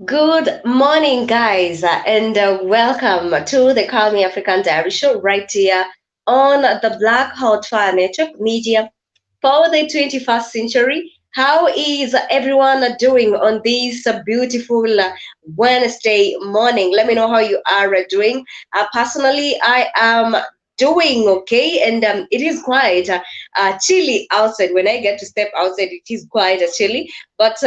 Good morning, guys, and welcome to the Calmie African Diary Show right here on the Black Hot Fire Network Media for the 21st century. How is everyone doing on this beautiful Wednesday morning? Let me know how you are doing. Personally, I am doing okay, and it is quite chilly outside. When I get to step outside, it is quite chilly, but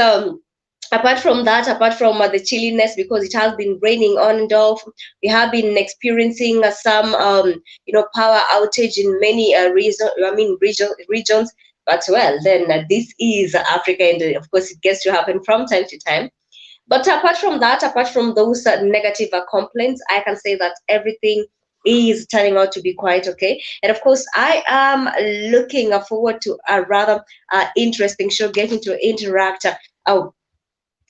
apart from that, apart from the chilliness, because it has been raining on and off, we have been experiencing some power outage in many regions. But well, then this is Africa, and of course it gets to happen from time to time. But apart from that, apart from those negative complaints, I can say that everything is turning out to be quite okay. And of course, I am looking forward to a rather interesting show, getting to interact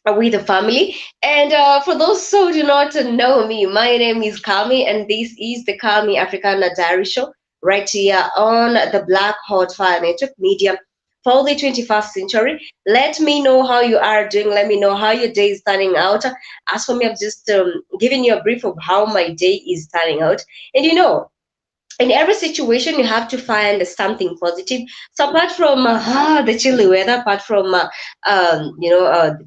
with the family. And for those who do not know me, my name is Calmie, and this is the Calmie African Diary Show right here on the Black Hot Fire Network Media for the 21st century. Let me know how you are doing. Let me know how your day is turning out. As for me, I've just given you a brief of how my day is turning out. And in every situation you have to find something positive. So apart from the chilly weather, apart from the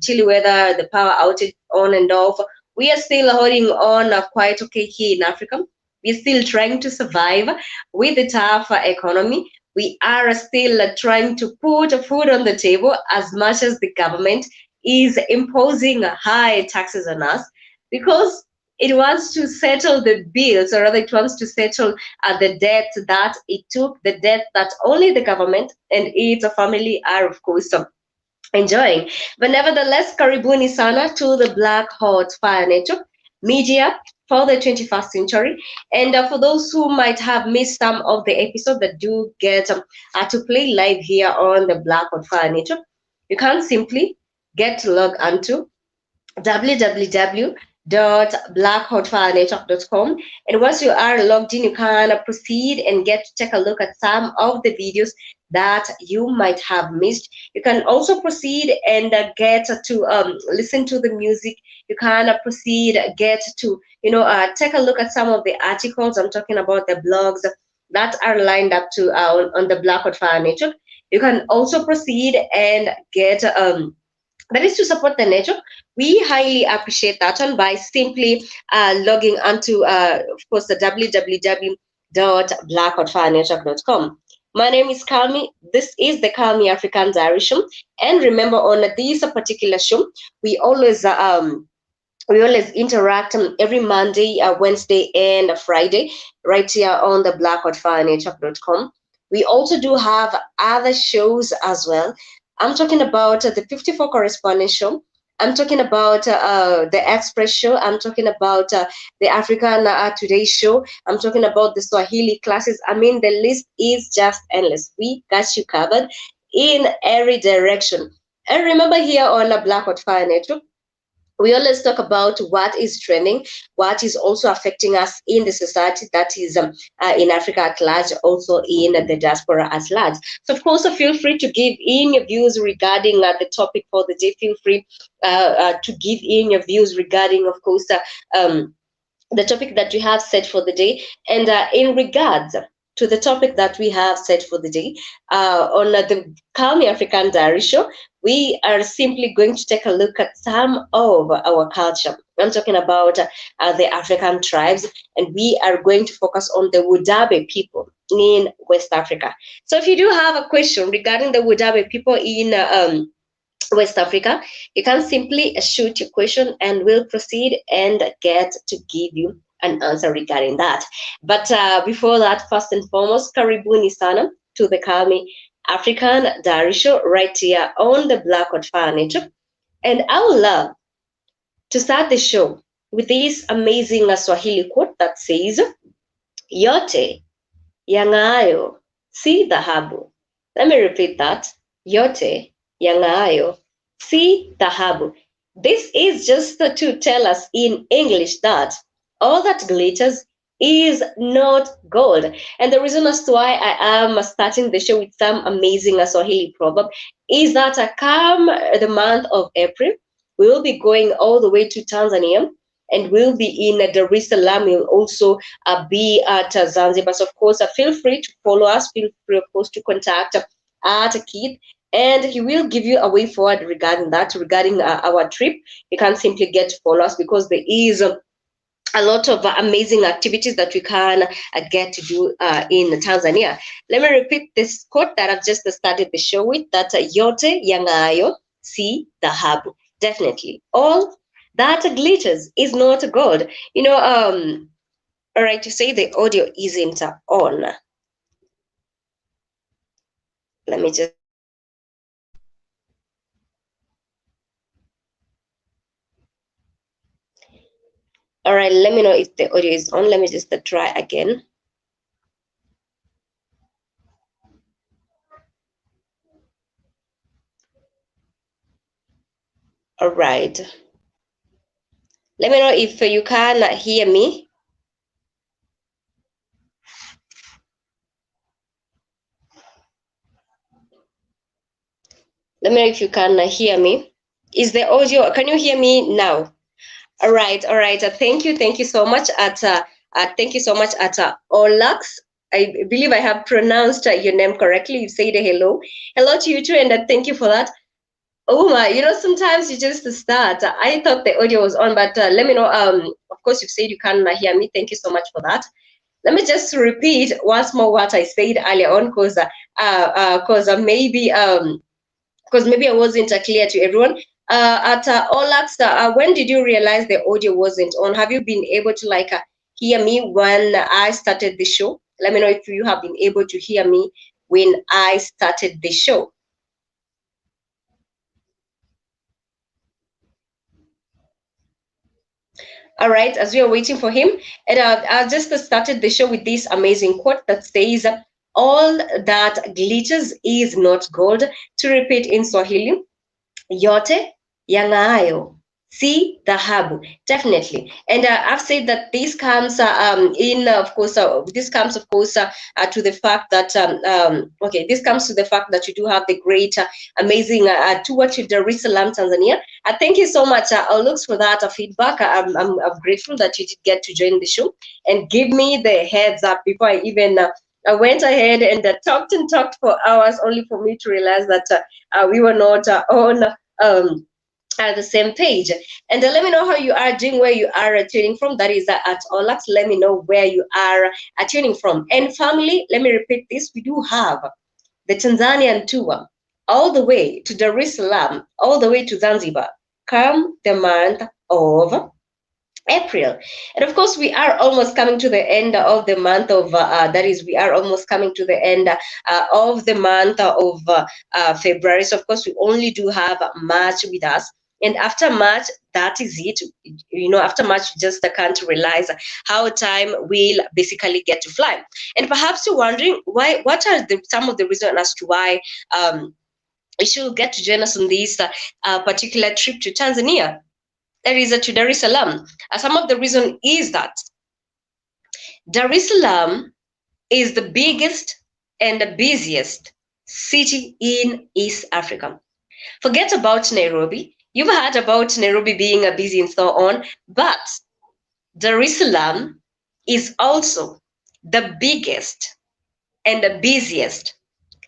chilly weather, the power outage on and off, we are still holding on quite okay here in Africa. We're still trying to survive with the tough economy. We are still trying to put food on the table, as much as the government is imposing high taxes on us, because it wants to settle the bills, or rather it wants to settle the debt that it took, the debt that only the government and its family are, of course, enjoying. But nevertheless, karibuni sana to the Black Hot Fire Network Media for the 21st century. And for those who might have missed some of the episodes that do get to play live here on the Black Hot Fire Network, you can simply get logged onto www.blackhotfirenetwork.com. And once you are logged in, you can proceed and get to take a look at some of the videos that you might have missed. You can also proceed and get to listen to the music. You can proceed, get to take a look at some of the articles. I'm talking about the blogs that are lined up to on the Black Hot Fire Network. You can also proceed and get that is to support the network. We highly appreciate that one by simply logging onto, of course, the www.blackhotfirenetwork.com. My name is Calmie. This is the Calmie African Diary Show. And remember, on this particular show, we always interact every Monday, Wednesday, and Friday right here on the blackhotfirenetwork.com. We also do have other shows as well. I'm talking about the 54 Correspondence Show. I'm talking about the Express Show. I'm talking about the African Today Show. I'm talking about the Swahili classes. I mean, the list is just endless. We got you covered in every direction. And remember, here on the Black Hot Fire Network, we always talk about what is trending, what is also affecting us in the society, that is in Africa at large, also in the diaspora at large. So, of course, feel free to give in your views regarding the topic for the day. Feel free to give in your views regarding, of course, the topic that you have set for the day. And in regards to the topic that we have set for the day on the Calmie African Diary Show, we are simply going to take a look at some of our culture. I'm talking about the African tribes, and we are going to focus on the Woodabe people in West Africa. So if you do have a question regarding the Woodabe people in West Africa, you can simply shoot your question and we'll proceed and get to give you an answer regarding that. But before that, first and foremost, karibuni sana to the Calmie African Diary Show right here on the Black Hot Fire Network. And I would love to start the show with this amazing Swahili quote that says, Yote yangayo si dhahabu. Let me repeat that. Yote yangayo si dhahabu. This is just to tell us in English that all that glitters is not gold. And the reason as to why I am starting the show with some amazing Swahili proverb is that come the month of April, We'll be going all the way to Tanzania, and we'll be in Dar es Salaam. We'll also be at Zanzibar. So of course, feel free to follow us. Feel free, of course, to contact at Keith, and he will give you a way forward regarding that, regarding our trip. You can simply get to follow us because there is a lot of amazing activities that we can get to do in Tanzania. Let me repeat this quote that I've just started the show with, that yote yangayo si dhahabu. Definitely. All that glitters is not gold. All right, you say the audio isn't on. Let me just. All right, let me know if the audio is on. Let me just try again. All right. Let me know if you can hear me. Let me know if you can hear me. Is the audio, can you hear me now? All right, all right. Thank you so much thank you so much at Olax. I believe I have pronounced your name correctly. You said hello. Hello to you too, and thank you for that. Oh my, sometimes you just start. I thought the audio was on, but let me know. Of course, you've said you can hear me. Thank you so much for that. Let me just repeat once more what I said earlier on, because maybe I wasn't clear to everyone. At Olax, when did you realize the audio wasn't on? Have you been able to hear me when I started the show? Let me know if you have been able to hear me when I started the show. All right, as we are waiting for him, and I just started the show with this amazing quote that says, "All that glitters is not gold." To repeat in Swahili, yote yangayo si dhahabu. Definitely. And I've said that this comes this comes of course to the fact that this comes to the fact that you do have the great amazing tour to Dar es Salaam, Tanzania. Thank you so much, Alex, for that feedback. I'm grateful that you did get to join the show and give me the heads up before I even I went ahead and talked and talked for hours, only for me to realize that we were not on at the same page. And let me know how you are doing, where you are tuning from. That is at Olax. Let me know where you are tuning from. And family, let me repeat this. We do have the Tanzanian Tour all the way to Dar es Salaam, all the way to Zanzibar, come the month of April. And of course, we are almost coming to the end of the month of, we are almost coming to the end of the month of February. So of course, we only do have March with us. And after March, that is it. After March, you just can't realize how time will basically get to fly. And perhaps you're wondering what are some of the reasons as to why you should get to join us on this particular trip to Tanzania. That is to Dar es Salaam. Some of the reason is that Dar es Salaam is the biggest and the busiest city in East Africa. Forget about Nairobi. You've heard about Nairobi being busy and so on, but Dar es Salaam is also the biggest and the busiest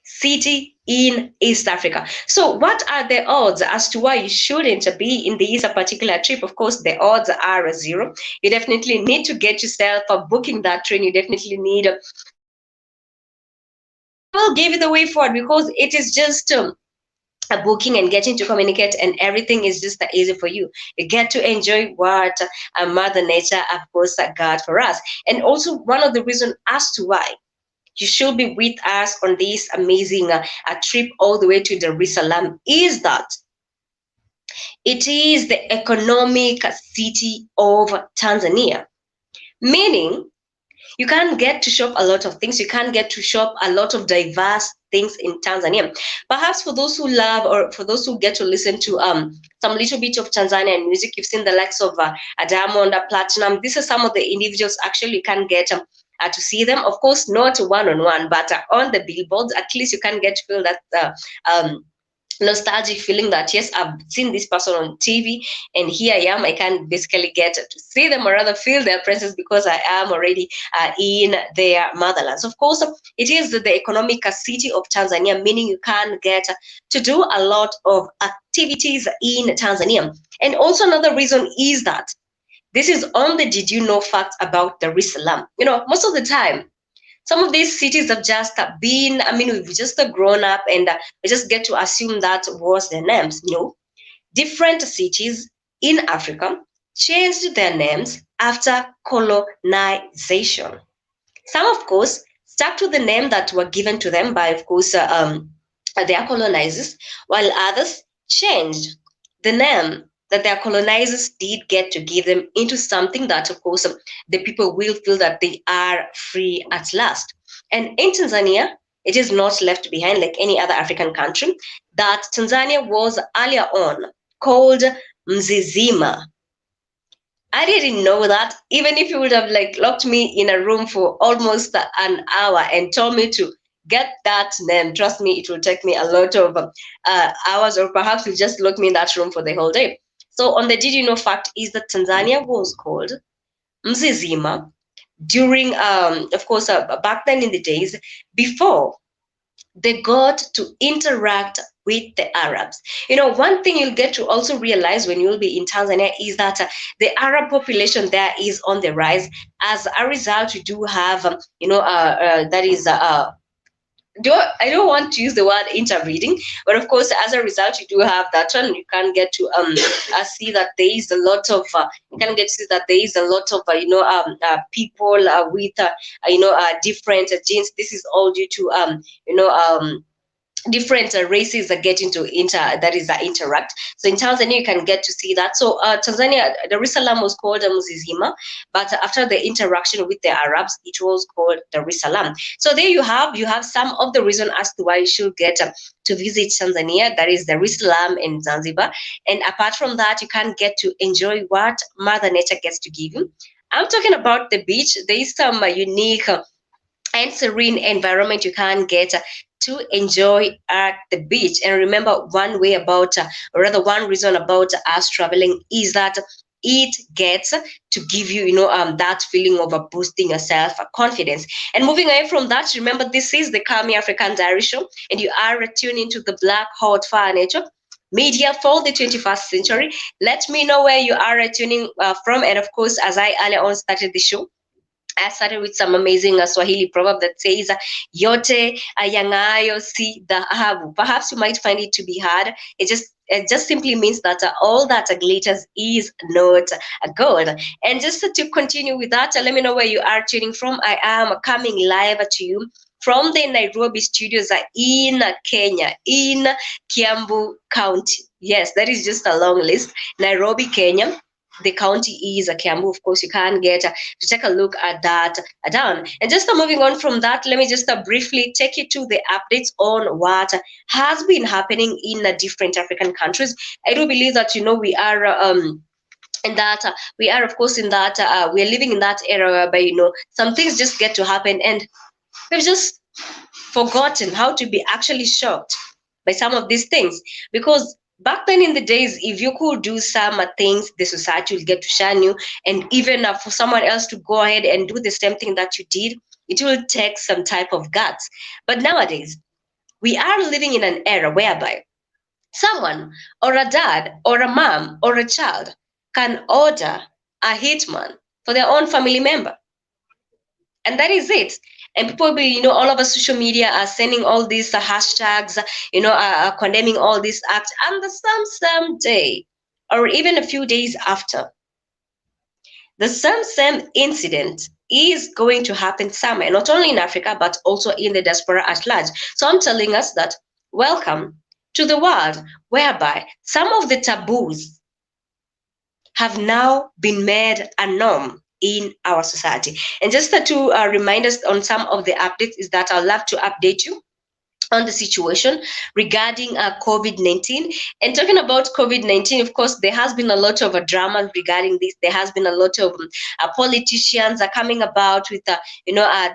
city in East Africa. So what are the odds as to why you shouldn't be in this particular trip? Of course, the odds are zero. You definitely need to get yourself booking that train. You definitely need will give you the way forward because it is just a booking and getting to communicate, and everything is just easy for you. You get to enjoy what Mother Nature, of course, got for us. And also one of the reasons as to why you should be with us on this amazing trip all the way to Dar es Salaam is that it is the economic city of Tanzania, meaning you can't get to shop a lot of things. You can't get to shop a lot of diverse things in Tanzania. Perhaps for those who love or for those who get to listen to some little bit of Tanzanian music, you've seen the likes of Diamond, Platinum. These are some of the individuals actually you can get to see them. Of course, not one-on-one, but on the billboards. At least you can get to feel that nostalgic feeling that yes, I've seen this person on TV and here I am. I can basically get to see them or rather feel their presence because I am already in their motherlands. Of course, it is the economic city of Tanzania, meaning you can get to do a lot of activities in Tanzania. And also another reason is that this is on the did you know fact about Dar es Salaam. Most of the time some of these cities have just been, we've just grown up and we just get to assume that was their names. Different cities in Africa changed their names after colonization. Some, of course, stuck to the name that were given to them by, of course, their colonizers, while others changed the name that their colonizers did get to give them into something that, of course, the people will feel that they are free at last. And in Tanzania, it is not left behind like any other African country, that Tanzania was earlier on called Mzizima. I didn't know that. Even if you would have like locked me in a room for almost an hour and told me to get that name, trust me, it will take me a lot of hours, or perhaps you just lock me in that room for the whole day. So on the did you know fact is that Tanzania was called Mzizima during, of course, back then in the days before they got to interact with the Arabs. One thing you'll get to also realize when you'll be in Tanzania is that the Arab population there is on the rise. As a result, you do have, that is I don't want to use the word interbreeding, but of course, as a result, you do have that one. You can get to see that there is a lot of you can get to see that there is a lot of people with different genes. This is all due to different races are getting to interact. So in Tanzania, you can get to see that. So Tanzania, Dar es Salaam was called Mzizima, but after the interaction with the Arabs, it was called Dar es Salaam. So there you have some of the reason as to why you should get to visit Tanzania. That is Dar es Salaam and Zanzibar. And apart from that, you can get to enjoy what Mother Nature gets to give you. I'm talking about the beach. There is some unique and serene environment you can get to enjoy at the beach. And remember, one way about, or rather, one reason about us traveling is that it gets to give you, that feeling of boosting your self confidence. And moving away from that, remember, this is the Calmie African Diary Show, and you are tuned into the Black Hot Fire Network media for the 21st century. Let me know where you are tuning from. And of course, as I earlier on started the show, I started with some amazing Swahili proverb that says, "Yote yangayo si dhahabu." Perhaps you might find it to be hard. It just simply means that all that glitters is not gold. And just to continue with that, let me know where you are tuning from. I am coming live to you from the Nairobi studios in Kenya, in Kiambu County. Yes, that is just a long list. Nairobi, Kenya. The county is Kiambu. Of course, you can get to take a look at that down. And just moving on from that, let me just briefly take you to the updates on what has been happening in different African countries. I do believe that we are and that we are, of course, in that we are living in that era whereby some things just get to happen and we've just forgotten how to be actually shocked by some of these things. Because back then in the days, if you could do some things, the society will get to shun you. And even for someone else to go ahead and do the same thing that you did, it will take some type of guts. But nowadays, we are living in an era whereby someone or a dad or a mom or a child can order a hitman for their own family member. And that is it. And people will, all over social media are sending all these hashtags, condemning all these acts. And the same day, or even a few days after, the same incident is going to happen somewhere, not only in Africa, but also in the diaspora at large. So I'm telling us that welcome to the world whereby some of the taboos have now been made a norm in our society. And just to remind us on some of the updates is that I'd love to update you on the situation regarding COVID-19. And talking about COVID-19, of course, there has been a lot of drama regarding this. There has been a lot of politicians are coming about with,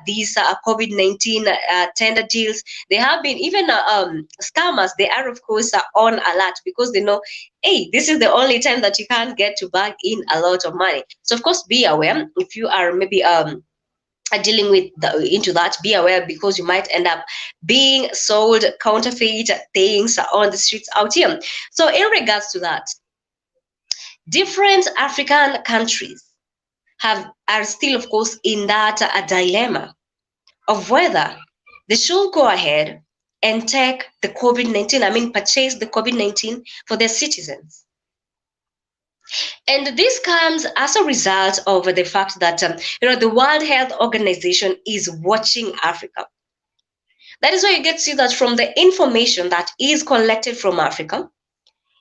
these COVID-19 tender deals. There have been even scammers. They are, of course, on alert because they know, hey, this is the only time that you can get to bag in a lot of money. So, of course, be aware if you are maybe dealing with into that. Be aware because you might end up being sold counterfeit things on the streets out here. So in regards to that, different African countries are still, of course, in that dilemma of whether they should go ahead and take the COVID-19, purchase the COVID-19 for their citizens. And this comes as a result of the fact that the World Health Organization is watching Africa. That is why you get to see that from the information that is collected from Africa,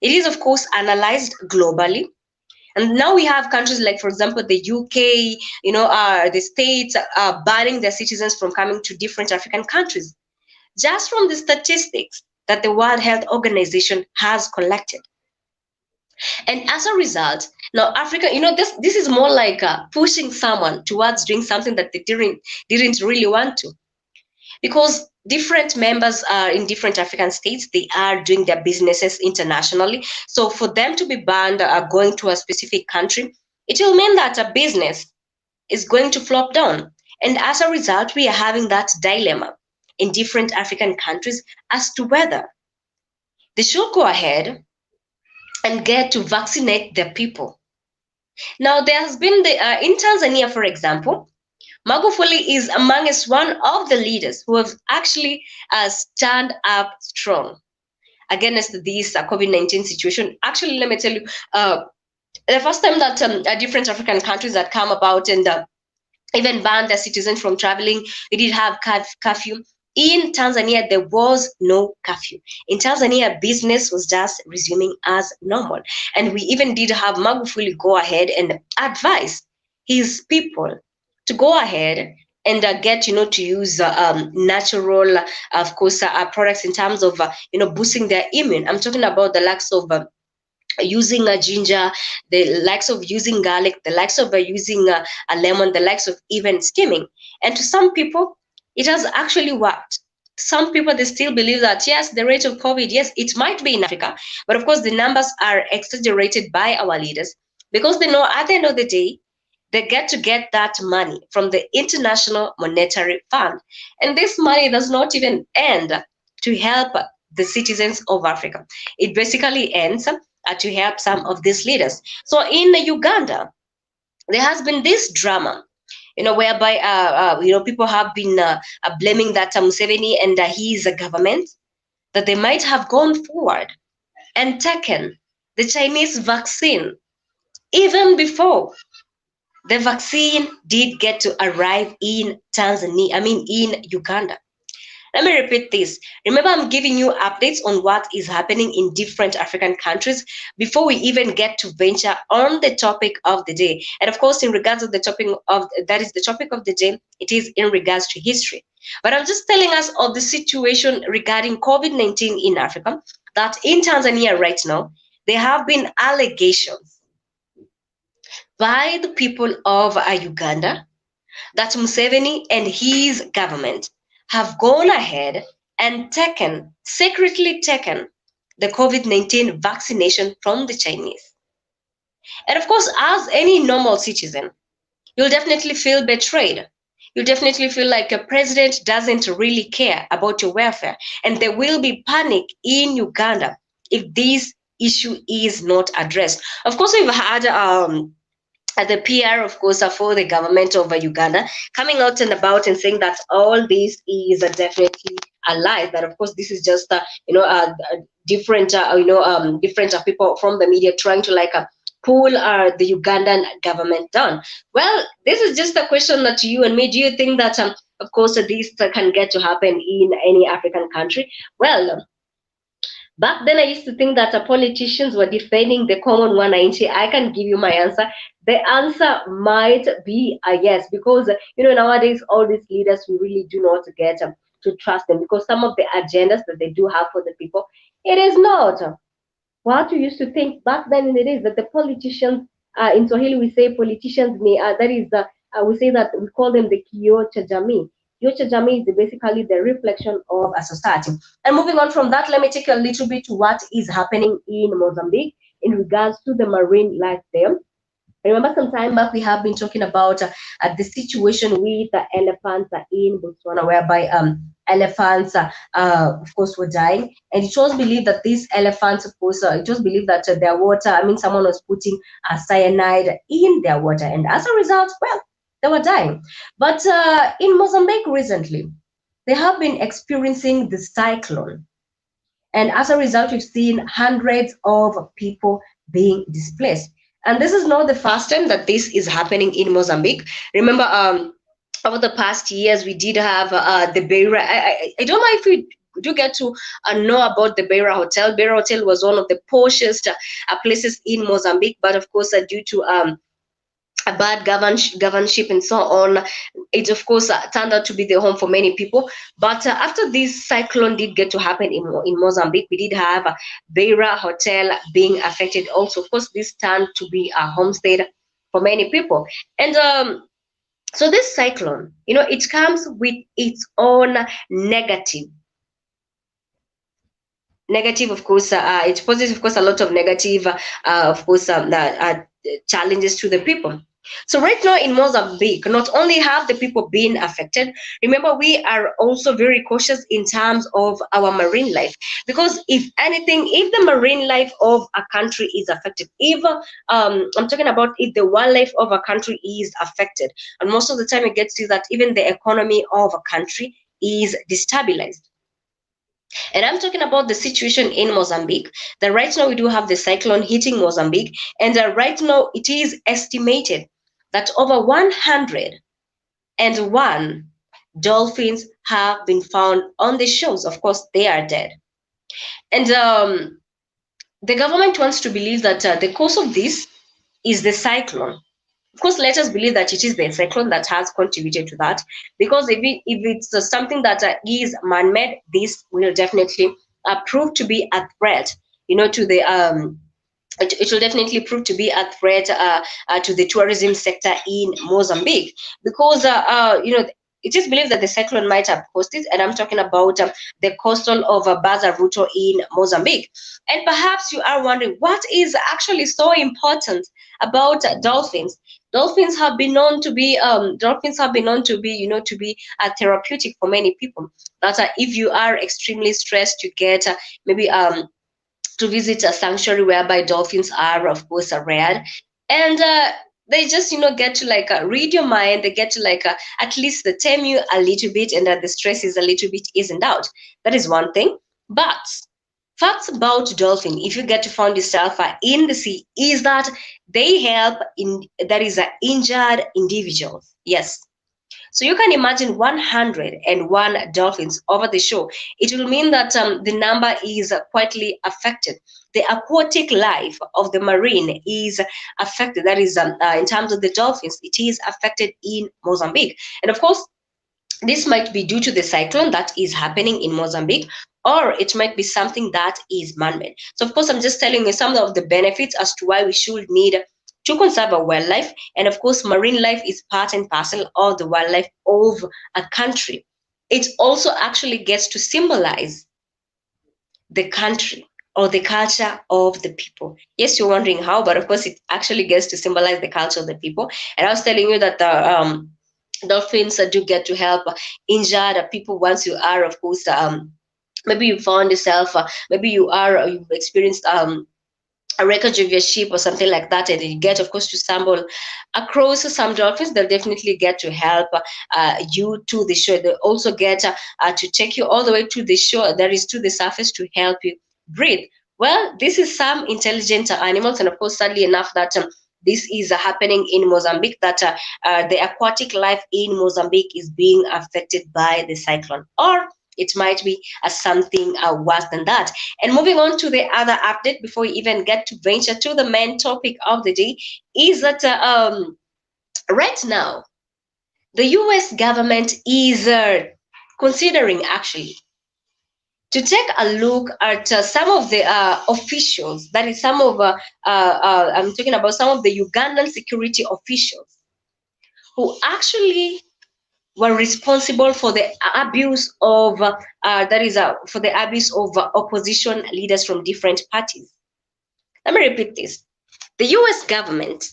it is of course analyzed globally. And now we have countries like, for example, the UK, the States banning their citizens from coming to different African countries, just from the statistics that the World Health Organization has collected. And as a result, now Africa, this is more like pushing someone towards doing something that they didn't really want to, because different members are in different African states. They are doing their businesses internationally. So for them to be banned going to a specific country, it will mean that a business is going to flop down. And as a result, we are having that dilemma in different African countries as to whether they should go ahead and get to vaccinate their people. Now, there has been in Tanzania, for example, Magufuli is amongst one of the leaders who have actually stand up strong against this COVID-19 situation. Actually, let me tell you, the first time that different African countries had come about and even banned their citizens from traveling, we did have curfew. In Tanzania, there was no curfew. In Tanzania, business was just resuming as normal. And we even did have Magufuli go ahead and advise his people to go ahead and get, to use natural, of course, products in terms of, boosting their immune. I'm talking about the likes of using a ginger, the likes of using garlic, the likes of using a lemon, the likes of even steaming. And to some people, it has actually worked. Some people, they still believe that, yes, the rate of COVID, yes, it might be in Africa, but of course the numbers are exaggerated by our leaders because they know at the end of the day, they get that money from the International Monetary Fund. And this money does not even end to help the citizens of Africa. It basically ends to help some of these leaders. So in Uganda, there has been this drama, whereby people have been blaming that Museveni and his government that they might have gone forward and taken the Chinese vaccine even before the vaccine did get to arrive in in Uganda. Let me repeat this. Remember, I'm giving you updates on what is happening in different African countries before we even get to venture on the topic of the day. And of course, in regards to the topic of the day, it is in regards to history. But I'm just telling us of the situation regarding COVID-19 in Africa, that in Tanzania right now, there have been allegations by the people of Uganda that Museveni and his government have gone ahead and secretly taken the COVID-19 vaccination from the Chinese. And of course, as any normal citizen, you'll definitely feel betrayed. You'll definitely feel like a president doesn't really care about your welfare. And there will be panic in Uganda if this issue is not addressed. Of course, we've had the PR, of course, for the government of Uganda coming out and about and saying that all this is definitely a lie. That of course this is just different people from the media trying to pull the Ugandan government down. Well, this is just a question that you and me. Do you think that of course this can get to happen in any African country? Well, back then, I used to think that politicians were defending the common one. I can give you my answer. The answer might be a yes, because nowadays all these leaders we really do not get to to trust them, because some of the agendas that they do have for the people, it is not what we used to think back then in the days that the politicians, in Swahili we say politicians, that is, we say that we call them the kioo cha jamii. Kioo cha jamii is basically the reflection of a society. And moving on from that, let me take you a little bit to what is happening in Mozambique in regards to the marine life there. Remember, some time back we have been talking about the situation with the elephants in Botswana, whereby elephants, of course, were dying, and it was believed that these elephants, of course, it was believed that their water, I mean, someone was putting cyanide in their water, and as a result, well, they were dying. But in Mozambique recently, they have been experiencing the cyclone. And as a result, we've seen hundreds of people being displaced. And this is not the first time that this is happening in Mozambique. Remember, over the past years, we did have the Beira. I don't know if we do get to know about the Beira Hotel. Beira Hotel was one of the poshest places in Mozambique, but of course, due to a bad governorship and so on, it of course turned out to be the home for many people. But after this cyclone did get to happen in Mozambique, we did have Beira Hotel being affected also. Of course, this turned to be a homestead for many people. And so this cyclone, it comes with its own negative, of course, it poses, of course, a lot of negative, of course, challenges to the people. So right now in Mozambique, not only have the people been affected, remember, we are also very cautious in terms of our marine life, because if anything, if the marine life of a country is affected, if I'm talking about if the wildlife of a country is affected, and most of the time it gets to that even the economy of a country is destabilized. And I'm talking about the situation in Mozambique, that right now we do have the cyclone hitting Mozambique, and right now it is estimated that over 101 dolphins have been found on the shores. Of course, they are dead. And the government wants to believe that the cause of this is the cyclone. Of course, let us believe that it is the cyclone that has contributed to that, because if it's something that is man-made, this will definitely prove to be a threat, to the it will definitely prove to be a threat to the tourism sector in Mozambique, because it is believed that the cyclone might have caused it, and I'm talking about the coastal of Baza Ruto in Mozambique. And perhaps you are wondering, what is actually so important about dolphins? Dolphins have been known to be therapeutic for many people. That if you are extremely stressed, you get maybe to visit a sanctuary whereby dolphins are, of course, rare, and they just get to read your mind. They get to at least tame you a little bit, and that the stress is a little bit eased out. That is one thing. But facts about dolphin, if you get to find yourself in the sea, is that they help injured individuals. Yes. So you can imagine 101 dolphins over the shore. It will mean that the number is quietly affected. The aquatic life of the marine is affected. That is, in terms of the dolphins, it is affected in Mozambique. And of course, this might be due to the cyclone that is happening in Mozambique, or it might be something that is man-made. So of course, I'm just telling you some of the benefits as to why we should need to conserve our wildlife. And of course, marine life is part and parcel of the wildlife of a country. It also actually gets to symbolize the country or the culture of the people. Yes, you're wondering how, but of course, it actually gets to symbolize the culture of the people. And I was telling you that the dolphins do get to help injured people once you are, of course, maybe you found yourself, maybe you've experienced a wreckage of your ship or something like that, and you get, of course, to stumble across some dolphins. They'll definitely get to help you to the shore. They also get to take you all the way to the shore, that is to the surface, to help you breathe. Well, this is some intelligent animals, and of course, sadly enough, that this is happening in Mozambique, that the aquatic life in Mozambique is being affected by the cyclone, or it might be something worse than that. And moving on to the other update before we even get to venture to the main topic of the day, is that right now the US government is considering actually to take a look at some of the officials, that is some of, I'm talking about some of the Ugandan security officials who actually were responsible for the abuse of, for the abuse of opposition leaders from different parties. Let me repeat this. The US government,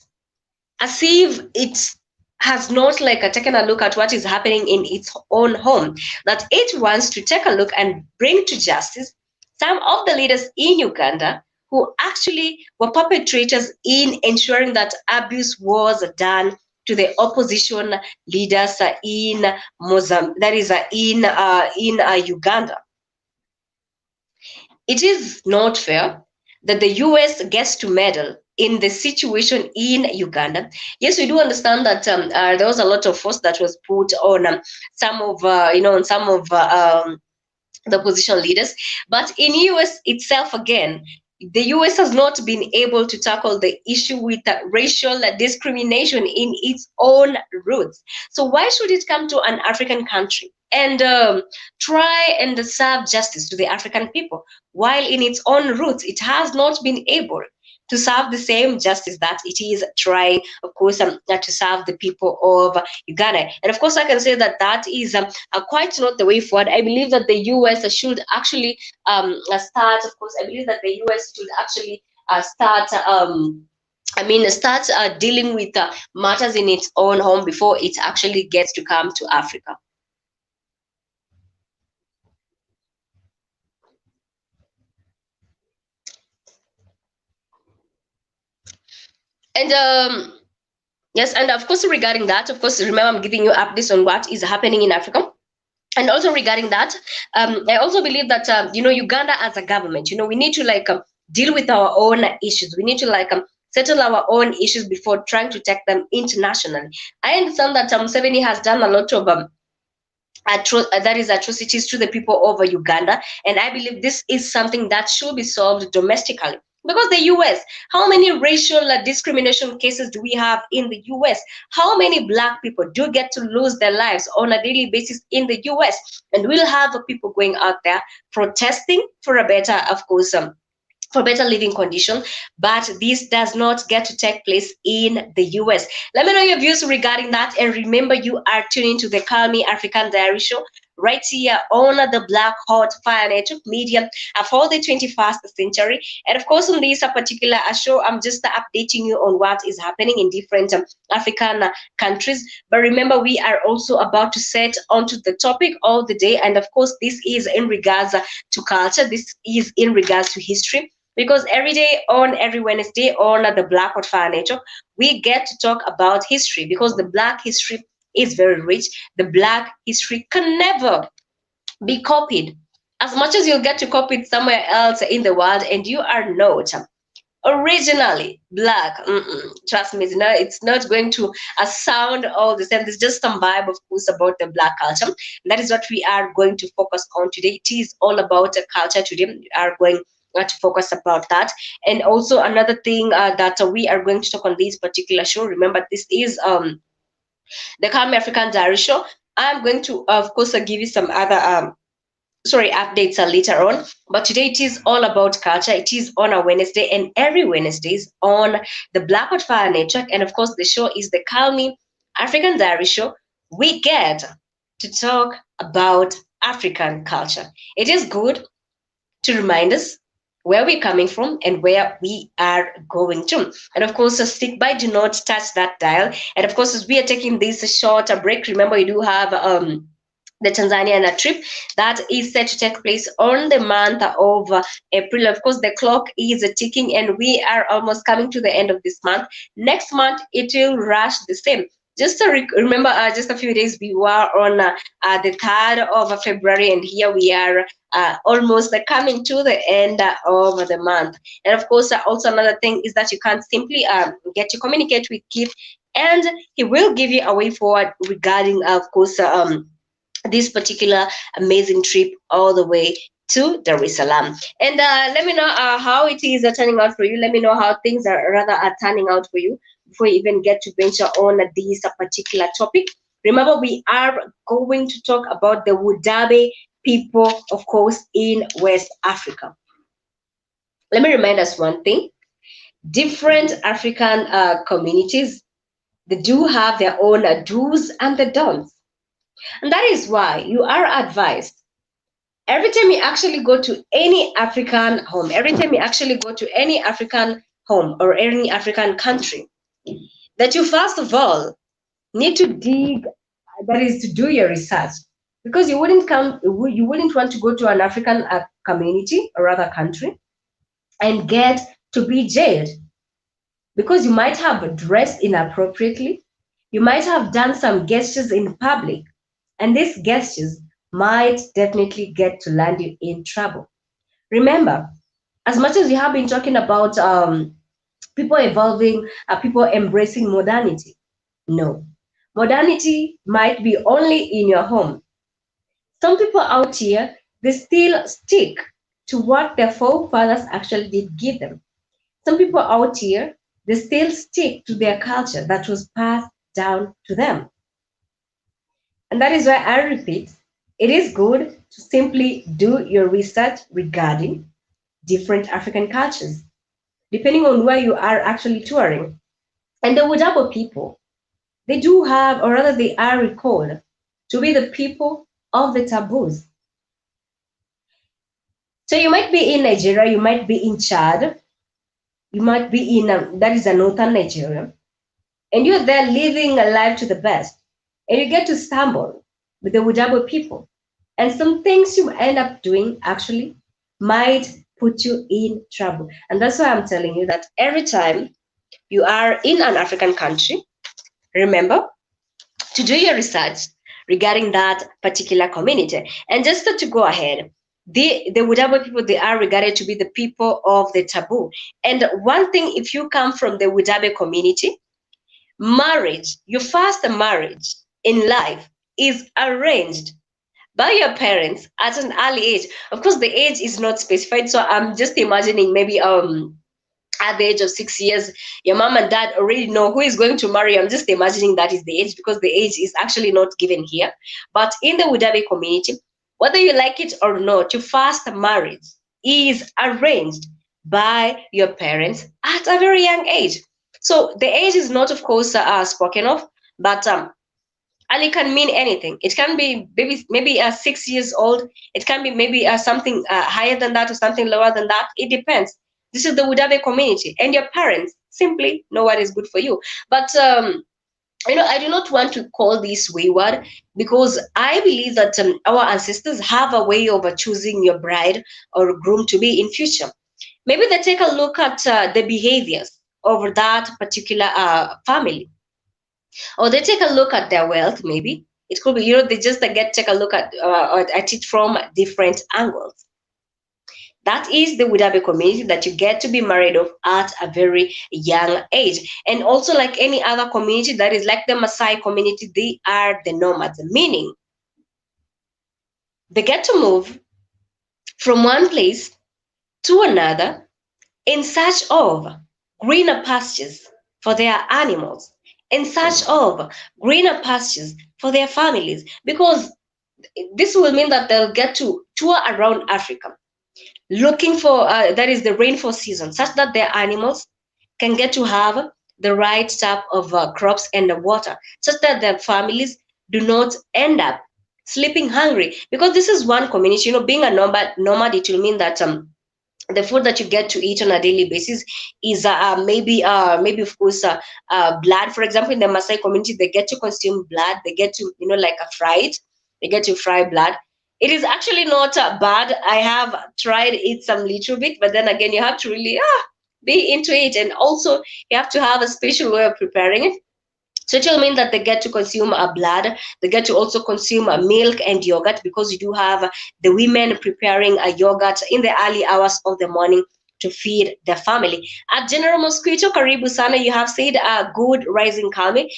as if it has not taken a look at what is happening in its own home, that it wants to take a look and bring to justice some of the leaders in Uganda who actually were perpetrators in ensuring that abuse was done to the opposition leaders in Mozambique, that is in Uganda. It is not fair that the US gets to meddle in the situation in Uganda. Yes, we do understand that there was a lot of force that was put on some of, on some of the opposition leaders, but in US itself, again, the US has not been able to tackle the issue with racial discrimination in its own roots. So why should it come to an African country and try and serve justice to the African people, while in its own roots it has not been able to serve the same justice that it is trying, of course, to serve the people of Uganda? And of course, I can say that that is quite not the way forward. I believe that the US should actually start, of course, I believe that the US should actually start. Start dealing with matters in its own home before it actually gets to come to Africa. And yes, and of course, regarding that, of course, remember I'm giving you updates on what is happening in Africa. And also regarding that, I also believe that Uganda as a government, we need to deal with our own issues. We need to settle our own issues before trying to take them internationally. I understand that Museveni has done a lot of that is atrocities to the people of Uganda, and I believe this is something that should be solved domestically. Because the US, how many racial discrimination cases do we have in the US? How many black people do get to lose their lives on a daily basis in the US? And we'll have people going out there protesting for a better, of course, for better living conditions, but this does not get to take place in the US. Let me know your views regarding that, and remember, you are tuning to the Calmie African Diary Show right here on the Black Hot Fire Network Media for the 21st century. And of course, on this particular show, I'm just updating you on what is happening in different African countries. But remember, we are also about to set onto the topic of the day, and of course, this is in regards to culture. This is in regards to history. Because every Wednesday on the Black Hot Fire Network, we get to talk about history, because the Black history is very rich. The Black history can never be copied. As much as you'll get to copy it somewhere else in the world, and you are not originally Black, trust me, it's not going to sound all the same. There's just some vibe, of course, about the Black culture. That is what we are going to focus on today. It is all about culture today. We are going to focus about that. And also another thing that we are going to talk on this particular show. Remember, this is the Calmie African Diary Show. I'm going to, of course, give you some other updates later on, but today it is all about culture. It is on a Wednesday, and every Wednesdays on the Black Hot Fire Network, and of course the show is the Calmie African Diary Show. We get to talk about African culture. It is good to remind us where we're coming from and where we are going to. And of course, stick by, do not touch that dial. And of course, as we are taking this short break, remember we do have the Tanzanian trip that is set to take place on the month of April. Of course, the clock is ticking, and we are almost coming to the end of this month. Next month, it will rush the same. Just to remember, just a few days we were on the 3rd of February, and here we are almost coming to the end of the month. And of course, also another thing is that you can simply get to communicate with Keith, and he will give you a way forward regarding, of course, this particular amazing trip all the way to Dar es Salaam. And let me know how it is turning out for you. Let me know how things are turning out for you before you even get to venture on this particular topic. Remember, we are going to talk about the Woodabe people, of course, in West Africa. Let me remind us one thing. Different African communities, they do have their own do's and the don'ts. And that is why you are advised every time you actually go to any African home, every time you actually go to any African home or any African country, that you first of all need to dig, that is to do your research, because you wouldn't want to go to an African community or other country and get to be jailed, because you might have dressed inappropriately, you might have done some gestures in public, and these gestures might definitely get to land you in trouble. Remember, as much as we have been talking about people evolving, people embracing modernity, no, modernity might be only in your home. Some people out here, they still stick to what their forefathers actually did give them. Some people out here, they still stick to their culture that was passed down to them. And that is why I repeat, it is good to simply do your research regarding different African cultures, depending on where you are actually touring. And the Woodabe people, they do have, or rather they are recalled to be the people of the taboos. So you might be in Nigeria, you might be in Chad, you might be in, that is a northern Nigeria, and you're there living a life to the best, and you get to stumble with the Woodabe people. And some things you end up doing actually might put you in trouble. And that's why I'm telling you that every time you are in an African country, remember to do your research regarding that particular community. And just to go ahead, the Woodabe people, they are regarded to be the people of the taboo. And one thing, if you come from the Woodabe community, marriage, your first marriage in life is arranged by your parents at an early age. Of course, the age is not specified, so I'm just imagining maybe at the age of 6 years, your mom and dad already know who is going to marry. I'm just imagining that is the age, because the age is actually not given here. But in the Woodabe community, whether you like it or not, your first marriage is arranged by your parents at a very young age. So the age is not, of course, spoken of, but and it can mean anything. It can be maybe 6 years old. It can be maybe something higher than that or something lower than that. It depends. This is the Woodabe community, and your parents simply know what is good for you. But I do not want to call this wayward, because I believe that our ancestors have a way of choosing your bride or groom to be in future. Maybe they take a look at the behaviors of that particular family, or they take a look at their wealth. Maybe it could be, they just take a look at it from different angles. That is the Woodabe community, that you get to be married off at a very young age. And also, like any other community, that is like the Maasai community, they are the nomads, meaning they get to move from one place to another in search of greener pastures for their animals, in search of greener pastures for their families, because this will mean that they'll get to tour around Africa looking for that is the rainfall season, such that their animals can get to have the right type of crops and the water, such that their families do not end up sleeping hungry. Because this is one community, being a nomad, it will mean that the food that you get to eat on a daily basis is maybe of course blood. For example, in the Maasai community, they get to consume blood. They get to like a fried. They get to fry blood. It is actually not bad. I have tried it some little bit, but then again, you have to really be into it, and also you have to have a special way of preparing it. So it will mean that they get to consume blood. They get to also consume milk and yogurt, because you do have the women preparing a yogurt in the early hours of the morning to feed the family. At General Mosquito, Karibu Sana, you have said good rising, Calmie.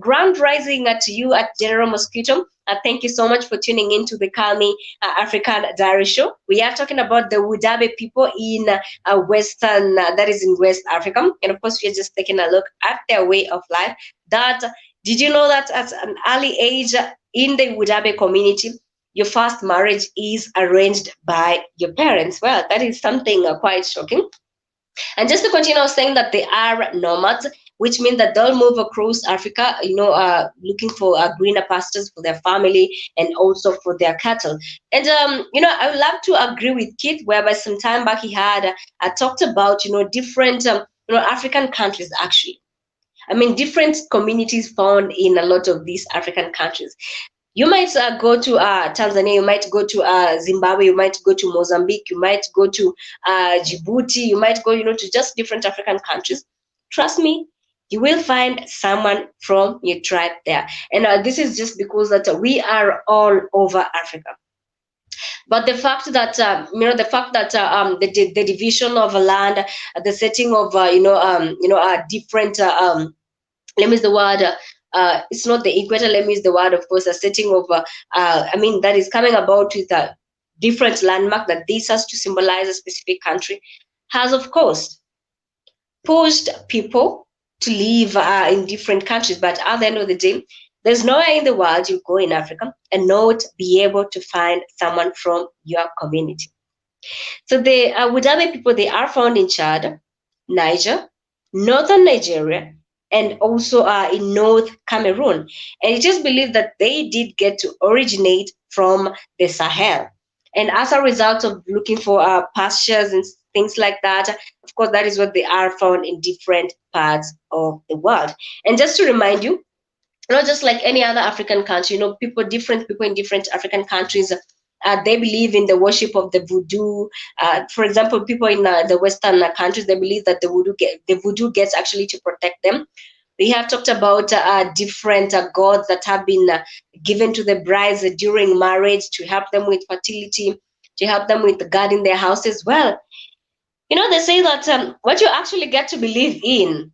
Grand rising to you at General Mosquito. Thank you so much for tuning in to the Calmie African Diary Show. We are talking about the Woodabe people in that is in West Africa. And of course, we are just taking a look at their way of life that Did you know that at an early age in the Woodabe community, your first marriage is arranged by your parents? Well, that is something quite shocking. And just to continue, I was saying that they are nomads, which means that they'll move across Africa, looking for greener pastures for their family and also for their cattle. And I would love to agree with Keith, whereby some time back he had talked about different African countries actually. I mean, different communities found in a lot of these African countries. You might go to Tanzania, you might go to Zimbabwe, you might go to Mozambique, you might go to Djibouti, you might go, to just different African countries. Trust me, you will find someone from your tribe there. And this is just because that we are all over Africa. But the fact that the division of land, the setting of different let me use the word it's not the equator, let me use the word, of course, a setting of that is coming about with a different landmark that this has to symbolize a specific country, has of course pushed people to live in different countries. But at the end of the day, there's nowhere in the world you go in Africa and not be able to find someone from your community. So the Woodabe people, they are found in Chad, Niger, northern Nigeria, and also in North Cameroon. And it is believed that they did get to originate from the Sahel. And as a result of looking for pastures and things like that, of course, that is what they are found in different parts of the world. And just to remind you, not just like any other African country, different people in different African countries, they believe in the worship of the voodoo. For example, people in the Western countries, they believe that the voodoo gets actually to protect them. We have talked about different gods that have been given to the brides during marriage to help them with fertility, to help them with guarding their houses. Well, they say that what you actually get to believe in,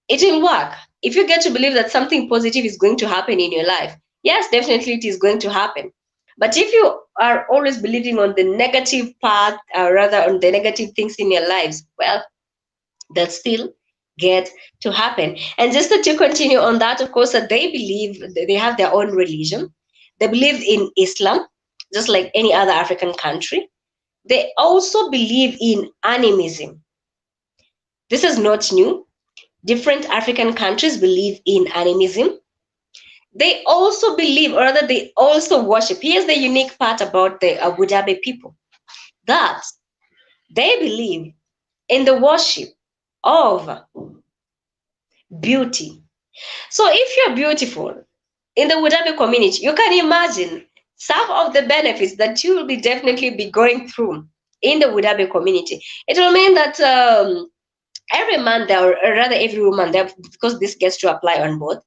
it will work. If you get to believe that something positive is going to happen in your life, yes, definitely it is going to happen. But if you are always believing on the negative path, rather on the negative things in your lives, well, they'll still get to happen. And just to continue on that, of course, that they believe, they have their own religion. They believe in Islam, just like any other African country. They also believe in animism. This is not new. Different African countries believe in animism. They also believe, or rather, they also worship. Here's the unique part about the Woodabe people, that they believe in the worship of beauty. So if you're beautiful in the Woodabe community, you can imagine some of the benefits that you will be definitely be going through in the Woodabe community. It will mean that every man there, or rather every woman there, because this gets to apply on both,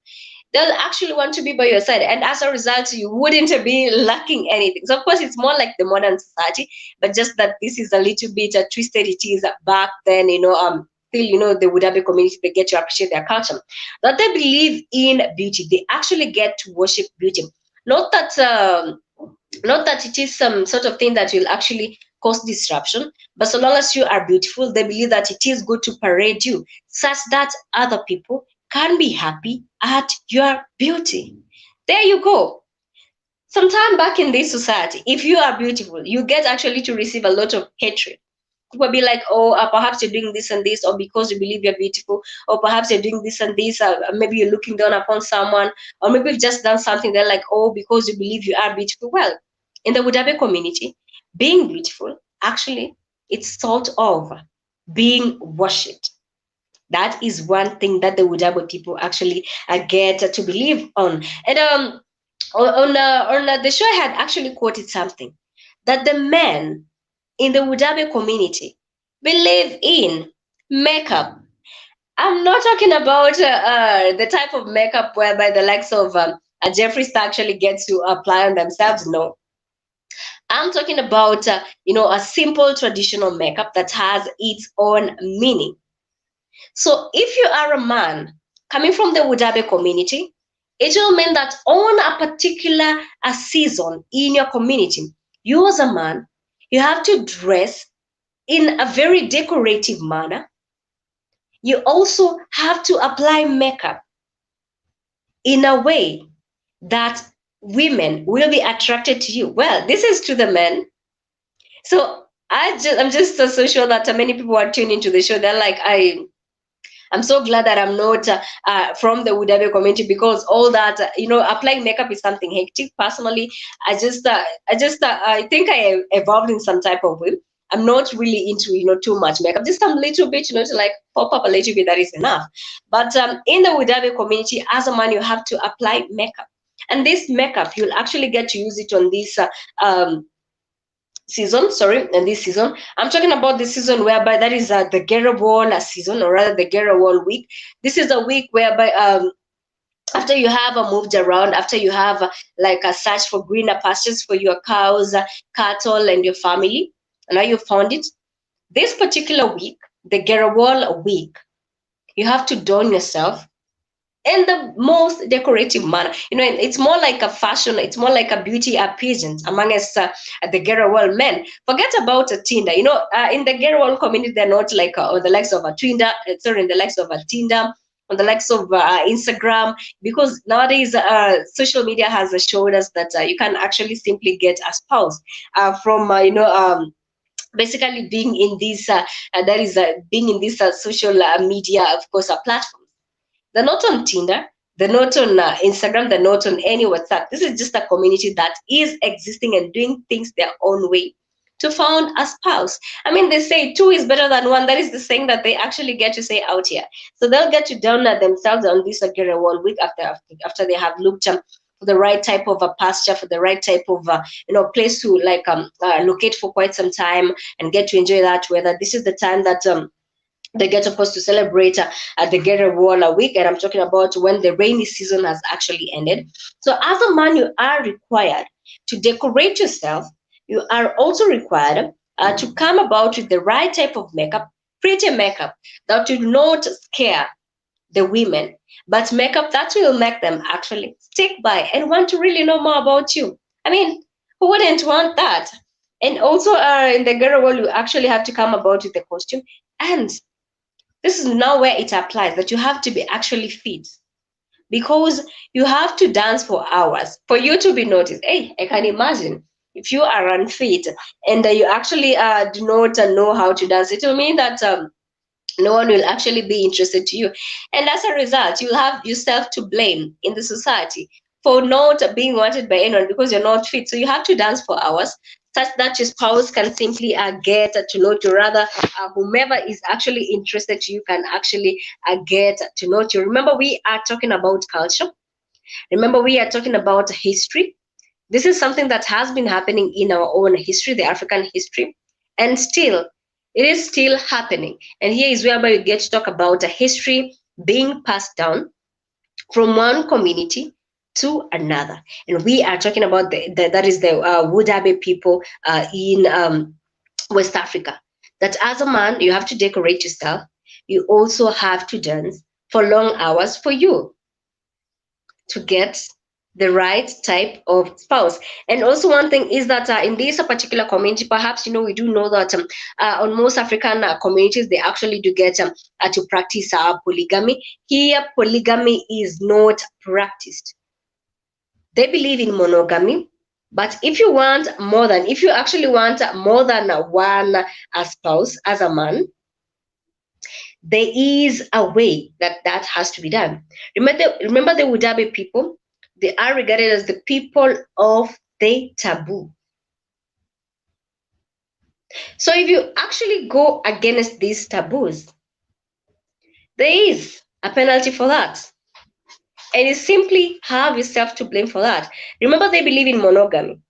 they'll actually want to be by your side. And as a result, you wouldn't be lacking anything. So, of course, it's more like the modern society, but just that this is a little bit twisted. It is back then, still, the Woodabe community, they get to appreciate their culture. That they believe in beauty. They actually get to worship beauty. Not that it is some sort of thing that will actually cause disruption, but so long as you are beautiful, they believe that it is good to parade you such that other people can be happy at your beauty. There you go. Sometime back in this society, if you are beautiful, you get actually to receive a lot of hatred. People be like, oh, perhaps you're doing this and this, or because you believe you're beautiful, or perhaps you're doing this and this, maybe you're looking down upon someone, or maybe you've just done something. They're like, oh, because you believe you are beautiful. Well, in the Woodabe community, being beautiful, actually, it's sort of being worshipped. That is one thing that the Woodabe people actually get to believe on. And on the show, I had actually quoted something that the men in the Woodabe community believe in makeup. I'm not talking about the type of makeup whereby the likes of Jeffree Star actually gets to apply on themselves. No, I'm talking about a simple traditional makeup that has its own meaning. So if you are a man coming from the Woodabe community, it will mean that on a particular season in your community, you as a man, you have to dress in a very decorative manner. You also have to apply makeup. in a way that women will be attracted to you. Well, this is to the men. So I'm just so sure that many people are tuning into the show. They're like, I'm so glad that I'm not from the Woodabe community, because all that, applying makeup is something hectic. Personally, I think I evolved in some type of way. I'm not really into, too much makeup, just a little bit, to like pop up a little bit, that is enough. But in the Woodabe community, as a man, you have to apply makeup. And this makeup, you'll actually get to use it on this season, sorry, and this season I'm talking about the season whereby that is the Gera Wall season, or rather the Gera Wall week. This is a week whereby after you have moved around, after you have like a search for greener pastures for your cows, cattle, and your family, and now you found it. This particular week, the Gera Wall week, you have to don yourself in the most decorative manner. It's more like a fashion, it's more like a beauty pageant among us, the Gerawal men. Forget about Tinder. In the Gerawal community, they're not like on the likes of a Tinder, sorry, in the likes of a Tinder, on the likes of Instagram, because nowadays social media has showed us that you can actually simply get a spouse from, basically being in this, that is being in this social media, of course, a platform. They're not on Tinder. They're not on Instagram. They're not on any WhatsApp. This is just a community that is existing and doing things their own way to found a spouse. I mean, they say two is better than one. That is the saying that they actually get to say out here. So they'll get to download themselves on this Agera 1 week after they have looked for the right type of a pasture, for the right type of place to like locate for quite some time and get to enjoy that weather. This is the time that they get, of course, to celebrate the Gera Wall week, and I'm talking about when the rainy season has actually ended. So, as a man, you are required to decorate yourself. You are also required to come about with the right type of makeup, pretty makeup that will not scare the women, but makeup that will make them actually stick by and want to really know more about you. I mean, who wouldn't want that? And also, in the Gera Wall, you actually have to come about with the costume. And this is now where it applies, that you have to be actually fit, because you have to dance for hours for you to be noticed. Hey, I can imagine if you are unfit and you actually do not know how to dance, it will mean that no one will actually be interested to you. And as a result, you'll have yourself to blame in the society for not being wanted by anyone because you're not fit. So you have to dance for hours such that your spouse can simply get to know you. Rather, whomever is actually interested to you can actually get to know you. Remember, we are talking about culture. Remember, we are talking about history. This is something that has been happening in our own history, the African history, and still, it is still happening. And here is where we get to talk about a history being passed down from one community to another. And we are talking about that is the Woodabe people in West Africa. That as a man, you have to decorate yourself. You also have to dance for long hours for you to get the right type of spouse. And also one thing is that in this particular community, perhaps we do know that on most African communities, they actually do get to practice polygamy. Here, polygamy is not practiced. They believe in monogamy, but if you actually want more than one spouse as a man, there is a way that has to be done. Remember the Woodabe people? They are regarded as the people of the taboo. So if you actually go against these taboos, there is a penalty for that. And you simply have yourself to blame for that. Remember, they believe in monogamy.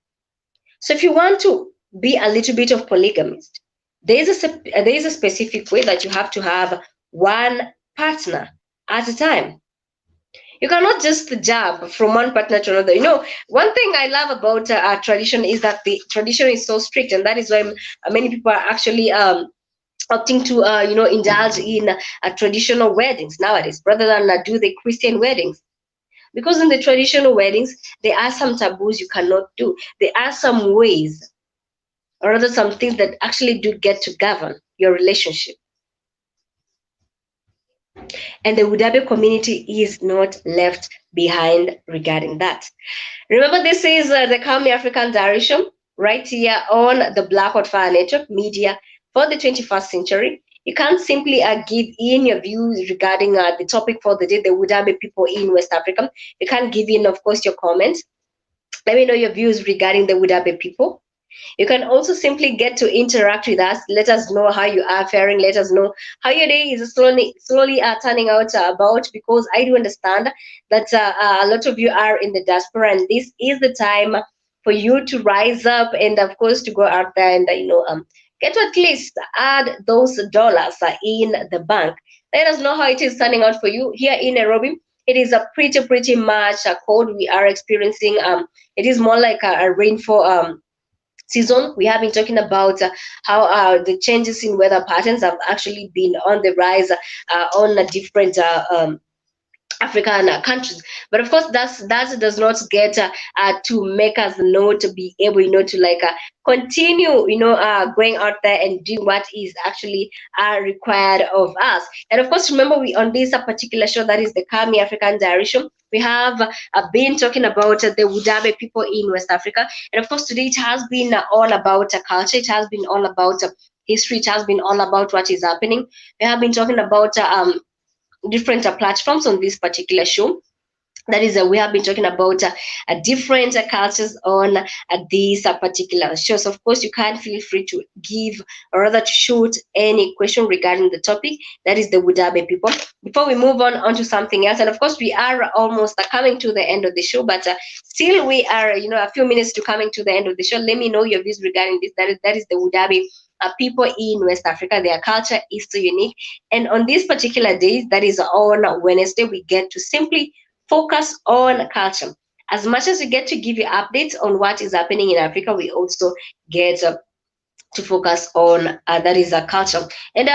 So if you want to be a little bit of polygamist, there is a specific way that you have to have one partner at a time. You cannot just jump from one partner to another. One thing I love about our tradition is that the tradition is so strict, and that is why many people are actually opting to indulge in traditional weddings nowadays rather than do the Christian weddings. Because in the traditional weddings, there are some taboos you cannot do. There are some ways, or rather some things that actually do get to govern your relationship. And the Woodabe community is not left behind regarding that. Remember, this is the Calmie African Diary Show right here on the Black Hot Fire Network Media for the 21st century. You can't simply give in your views regarding the topic for the day, the Woodabe people in West Africa. You can't give in, of course, your comments. Let me know your views regarding the Woodabe people. You can also simply get to interact with us. Let us know how you are faring. Let us know how your day is slowly turning out about, because I do understand that a lot of you are in the diaspora, and this is the time for you to rise up and, of course, to go out there and get to at least add those dollars in the bank. Let us know how it is turning out for you here in Nairobi. It is a pretty much cold we are experiencing. It is more like a rainfall season. We have been talking about how the changes in weather patterns have actually been on the rise on different African countries. But of course, that does not get to make us know to be able, to continue, going out there and doing what is actually required of us. And of course, remember, we on this particular show, that is the Calmie African Diary Show, we have been talking about the Woodabe people in West Africa. And of course, today it has been all about culture. It has been all about history. It has been all about what is happening. We have been talking about different platforms on this particular show. That is, we have been talking about different cultures on these particular shows. Of course, you can feel free to give or rather to shoot any question regarding the topic. That is the Woodabe people. Before we move on to something else, and of course, we are almost coming to the end of the show, but still we are, a few minutes to coming to the end of the show. Let me know your views regarding this. That is the Woodabe people in West Africa. Their culture is so unique. And on this particular day, that is on Wednesday, we get to simply focus on culture. As much as we get to give you updates on what is happening in Africa, we also get to focus on that is a culture. And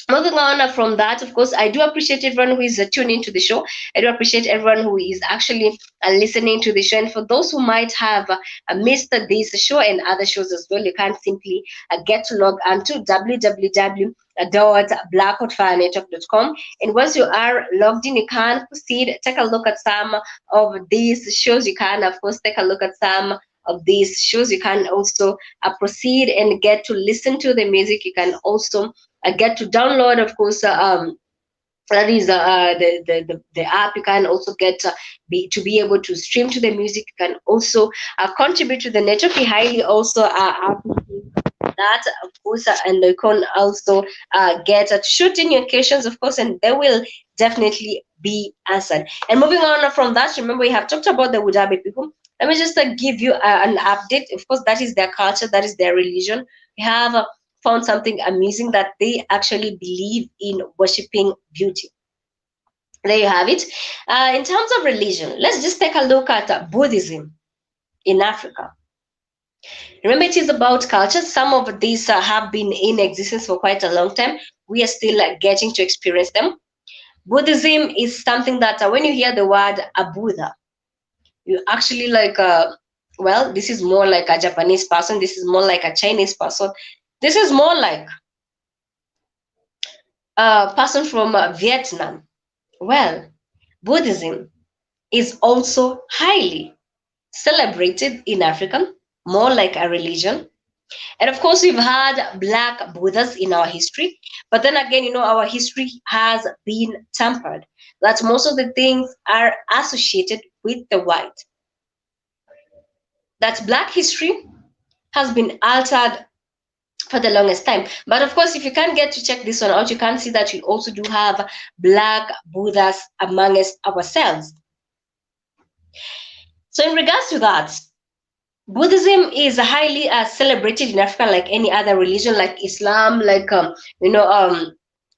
moving on from that, of course, I do appreciate everyone who is tuning into the show. I do appreciate everyone who is actually listening to the show. And for those who might have missed this show and other shows as well, you can simply get to log on to www.blackhotfirenetwork.com. And once you are logged in, you can proceed, take a look at some of these shows. You can, of course, take a look at some of these shows. You can also proceed and get to listen to the music. You can also get to download, of course, that is the app. You can also get be able to stream to the music. You can also contribute to the network. We highly also appreciate that, of course, and you can also get to shoot in your questions, of course, and they will definitely be answered. And moving on from that, remember, we have talked about the Woodabe people. Let me just give you an update. Of course, that is their culture, that is their religion. We have found something amazing, that they actually believe in worshiping beauty. There you have it. In terms of religion, let's just take a look at Buddhism in Africa. Remember, it is about culture. Some of these have been in existence for quite a long time. We are still getting to experience them. Buddhism is something that when you hear the word a Buddha, you actually well, this is more like a Japanese person. This is more like a Chinese person. This is more like a person from Vietnam. Well, Buddhism is also highly celebrated in Africa, more like a religion. And of course, we've had Black Buddhas in our history. But then again, our history has been tampered. That most of the things are associated with the white. That Black history has been altered for the longest time. But of course, if you can't get to check this one out, you can see that we also do have Black Buddhas amongst ourselves. So in regards to that, Buddhism is highly celebrated in Africa, like any other religion, like Islam, like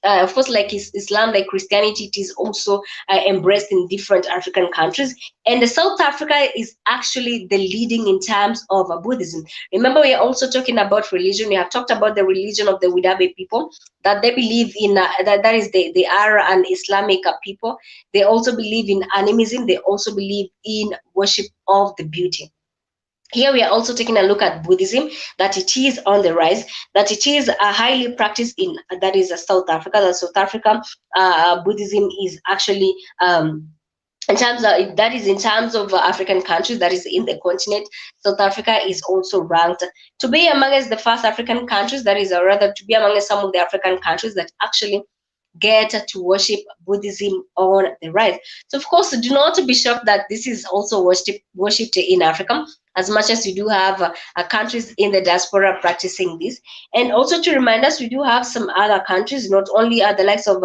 of course, like Islam, like Christianity, it is also embraced in different African countries. And South Africa is actually the leading in terms of Buddhism. Remember, we are also talking about religion. We have talked about the religion of the Woodabe people, that they believe in, that is, they are an Islamic people. They also believe in animism. They also believe in worship of the beauty. Here we are also taking a look at Buddhism, that it is on the rise, that it is highly practiced in, that is South Africa. That South Africa Buddhism is actually in terms of, that is in terms of African countries, that is in the continent. South Africa is also ranked to be amongst the first African countries, that is, or rather to be among some of the African countries that actually get to worship Buddhism on the rise. So, of course, do not be shocked that this is also worshipped in Africa, as much as we do have countries in the diaspora practicing this. And also to remind us, we do have some other countries, not only the likes of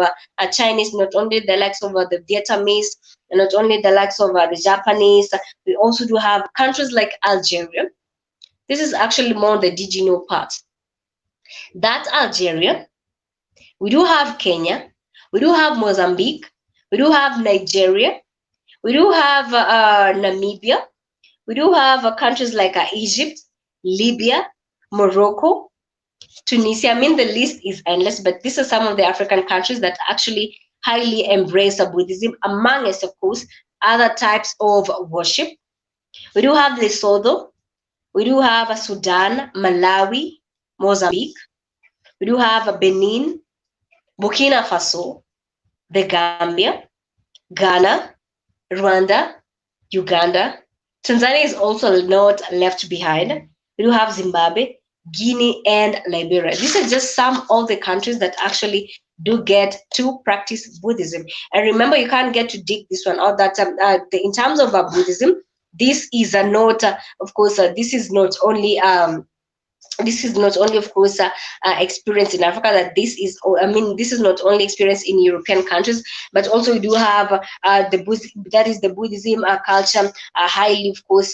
Chinese, not only the likes of the Vietnamese, and not only the likes of the Japanese. We also do have countries like Algeria. This is actually more the did you know part. That Algeria, we do have Kenya, we do have Mozambique, we do have Nigeria, we do have Namibia, we do have countries like Egypt, Libya, Morocco, Tunisia. I mean, the list is endless, but these are some of the African countries that actually highly embrace Buddhism, among us, of course, other types of worship. We do have Lesotho, we do have Sudan, Malawi, Mozambique, we do have Benin, Burkina Faso, the Gambia, Ghana, Rwanda, Uganda. Tanzania is also not left behind. We do have Zimbabwe, Guinea, and Liberia. These are just some of the countries that actually do get to practice Buddhism. And remember, you can't get to dig this one out. That in terms of Buddhism, this is a note. Of course, this is not only, of course, experience in Africa, that this is, I mean, this is not only experience in European countries, but also we do have that is the Buddhism culture, highly, of course,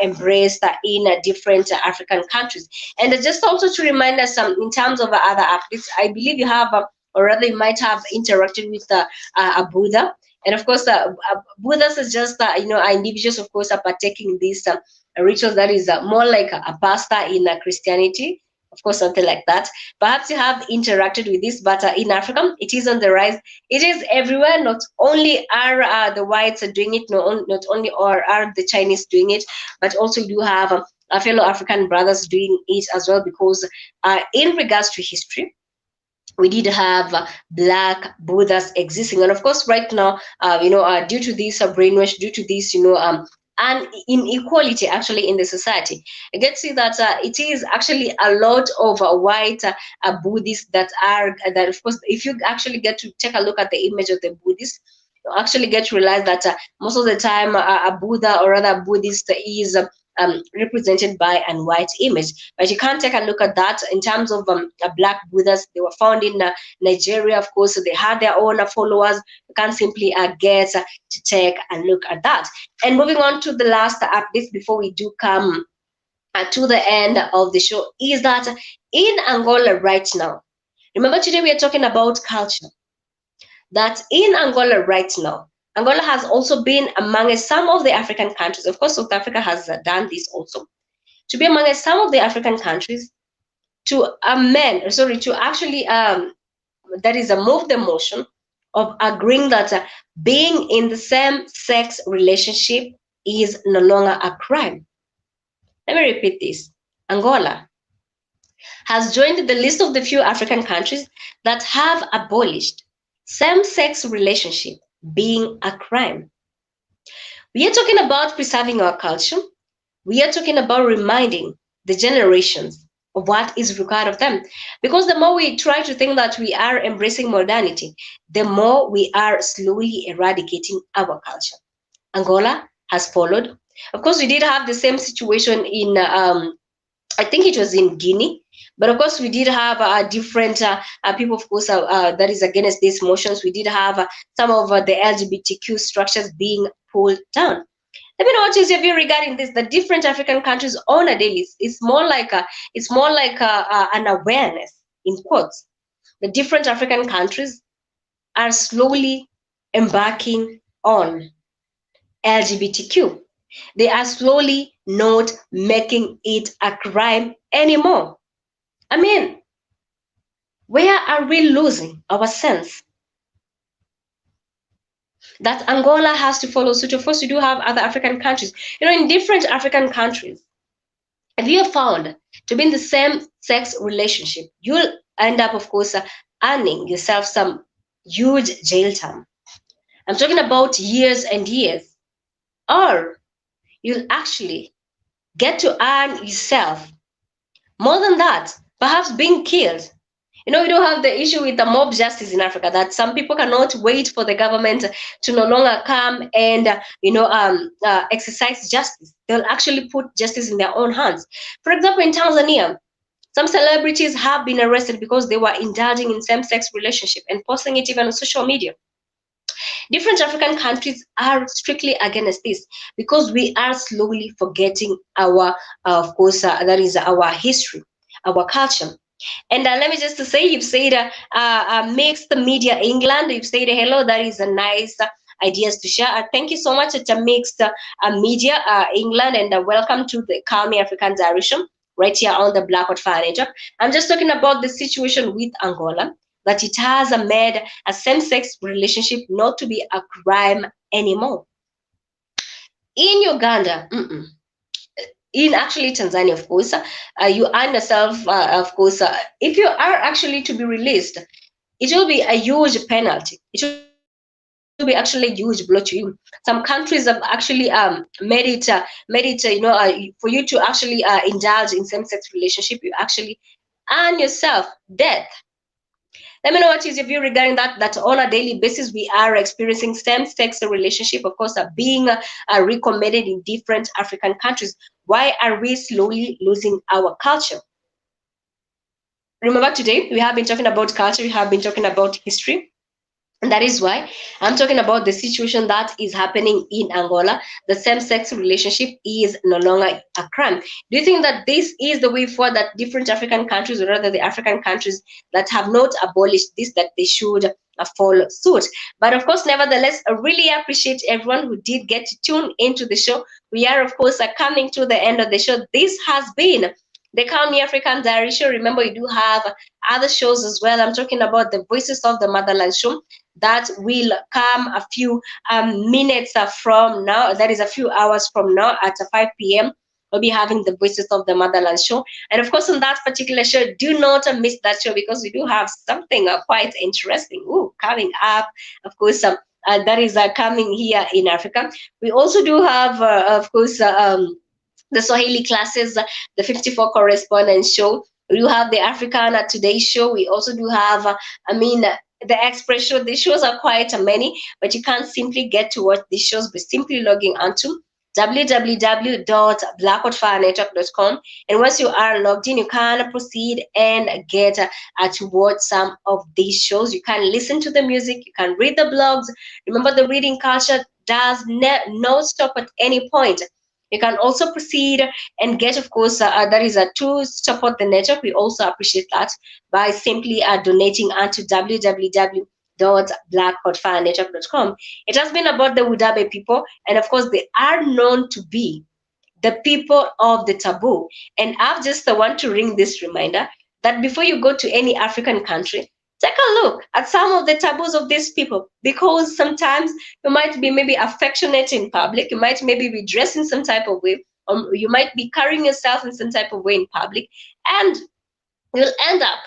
embraced in different African countries. And just also to remind us, in terms of other updates, I believe you have, or rather you might have interacted with a Buddha. And of course, Buddhas is just, individuals, of course, are partaking this rituals that is more like a pastor in Christianity, of course, something like that. Perhaps you have interacted with this, but in Africa, it is on the rise. It is everywhere. Not only are the whites doing it, not only are the Chinese doing it, but also you do have fellow African brothers doing it as well, because in regards to history, we did have black Buddhas existing, and of course, right now, due to this brainwash, due to this, and inequality actually in the society, you get to see that it is actually a lot of white Buddhists that are that. Of course, if you actually get to take a look at the image of the Buddhist, you actually get to realize that most of the time a Buddha, or rather Buddhist, is represented by a white image. But you can't take a look at that in terms of black Buddhas. They were found in Nigeria, of course, so they had their own followers. You can't simply get to take a look at that. And moving on to the last updates before we do come to the end of the show, is that in Angola right now, remember today we are talking about culture, that in Angola right now, Angola has also been among some of the African countries. Of course, South Africa has done this also, to be among some of the African countries to actually that is move the motion of agreeing that being in the same sex relationship is no longer a crime. Let me repeat this. Angola has joined the list of the few African countries that have abolished same-sex relationship being a crime. We are talking about preserving our culture. We are talking about reminding the generations of what is required of them. Because the more we try to think that we are embracing modernity, the more we are slowly eradicating our culture. Angola has followed. Of course, we did have the same situation in, I think it was in Guinea. But of course, we did have different people, of course, that is against these motions. We did have some of the LGBTQ structures being pulled down. Let me know what is your view regarding this. The different African countries on a daily, it's more like an awareness, in quotes. The different African countries are slowly embarking on LGBTQ. They are slowly not making it a crime anymore. I mean, where are we losing our sense that Angola has to follow suit? Of course, we do have other African countries. In different African countries, if you are found to be in the same sex relationship, you'll end up, of course, earning yourself some huge jail time. I'm talking about years and years. Or you'll actually get to earn yourself more than that, perhaps being killed. We don't have the issue with the mob justice in Africa, that some people cannot wait for the government to no longer come and exercise justice. They'll actually put justice in their own hands. For example, in Tanzania, some celebrities have been arrested because they were indulging in same-sex relationship and posting it even on social media. Different African countries are strictly against this because we are slowly forgetting our, of course, that is our history, our culture. And let me just say, you've said mixed media England. You've said hello. That is a nice ideas to share. Thank you so much at mixed media England, and welcome to the Calmie African Direction right here on the Black Hot Fire Network. I'm just talking about the situation with Angola, that it has made a same-sex relationship not to be a crime anymore. In Uganda, in actually Tanzania, of course, you earn yourself, of course, if you are actually to be released, it will be a huge penalty. It will be actually a huge blow to you. Some countries have actually made it, for you to actually indulge in same-sex relationship, you actually earn yourself death. Let me know what is your view regarding that. That on a daily basis we are experiencing same-sex relationship, of course, being recommended in different African countries. Why are we slowly losing our culture? Remember, today we have been talking about culture, we have been talking about history. And that is why I'm talking about the situation that is happening in Angola. The same-sex relationship is no longer a crime. Do you think that this is the way forward, that different African countries, or rather the African countries that have not abolished this, that they should follow suit? But of course, nevertheless, I really appreciate everyone who did get to tune into the show. We are, of course, coming to the end of the show. This has been the Calmie African Diary Show. Remember, we do have other shows as well. I'm talking about the Voices of the Motherland show that will come a few minutes from now. That is a few hours from now at 5 p.m. We'll be having the Voices of the Motherland show. And of course, on that particular show, do not miss that show, because we do have something quite interesting coming up. Of course, that is coming here in Africa. We also do have, of course, the Swahili classes, the 54 correspondence show. We do have the Africana Today show. We also do have, the Express show. These shows are quite many, but you can't simply get to watch these shows by simply logging onto www.blackhotfirenetwork.com. And once you are logged in, you can proceed and get to watch some of these shows. You can listen to the music, you can read the blogs. Remember, the reading culture does not stop at any point. You can also proceed and get, of course, that is to support the network. We also appreciate that by simply donating onto www.blackhotfirenetwork.com. It has been about the Woodabe people, and of course, they are known to be the people of the taboo. And I've just want to ring this reminder that before you go to any African country, take a look at some of the taboos of these people, because sometimes you might be maybe affectionate in public, you might maybe be dressed in some type of way, or you might be carrying yourself in some type of way in public, and you'll end up